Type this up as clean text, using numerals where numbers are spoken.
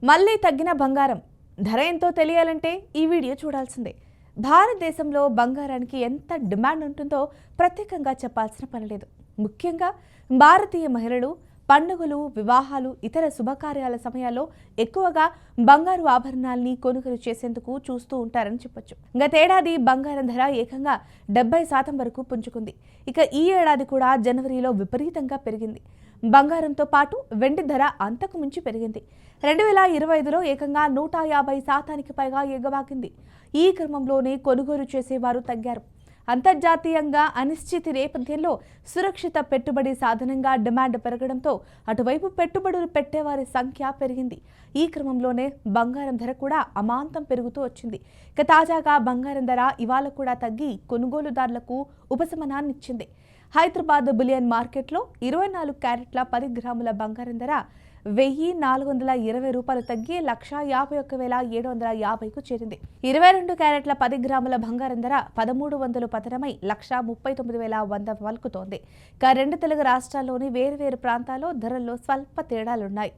మళ్ళీ తగ్గిన బంగారం ధర ఎంతో తెలియాలంటే ఈ వీడియో చూడాల్సిందే. భారతదేశంలో బంగారానికి ఎంత డిమాండ్ ఉంటుందో ప్రత్యేకంగా చెప్పాల్సిన పని లేదు. ముఖ్యంగా భారతీయ మహిళలు పండుగలు, వివాహాలు, ఇతర శుభకార్యాల సమయాల్లో ఎక్కువగా బంగారు ఆభరణాల్ని కొనుగోలు చేసేందుకు చూస్తూ ఉంటారని చెప్పొచ్చు. గతేడాది బంగారం ధర ఏకంగా 70% వరకు పుంజుకుంది. ఇక ఈ ఏడాది కూడా జనవరిలో విపరీతంగా పెరిగింది. బంగారంతో పాటు వెండి ధర అంతకు మించి పెరిగింది. 2025లో ఏకంగా 150% పైగా ఎగబాకింది. ఈ క్రమంలోనే కొనుగోలు చేసేవారు తగ్గారు. అంతర్జాతీయంగా అనిశ్చితి నేపథ్యంలో సురక్షిత పెట్టుబడి సాధనంగా డిమాండ్ పెరగడంతో అటువైపు పెట్టుబడులు పెట్టేవారి సంఖ్య పెరిగింది. ఈ క్రమంలోనే బంగారం ధర కూడా అమాంతం పెరుగుతూ వచ్చింది. ఇక తాజాగా బంగారం ధర ఇవాళ కూడా తగ్గి కొనుగోలుదారులకు ఉపశమనాన్నిచ్చింది. హైదరాబాద్ బులియన్ మార్కెట్లో 24 క్యారెట్ల 10 గ్రాముల బంగారం ధర 1,420 రూపాయలు తగ్గి 1,51,750కు చేరింది. 22 క్యారెట్ల 10 గ్రాముల బంగారం ధర 1,300 పతనమై 1,39,100 పలుకుతోంది. ఇక రెండు తెలుగు రాష్ట్రాల్లోని వేర్వేరు ప్రాంతాల్లో ధరల్లో స్వల్ప తేడాలున్నాయి.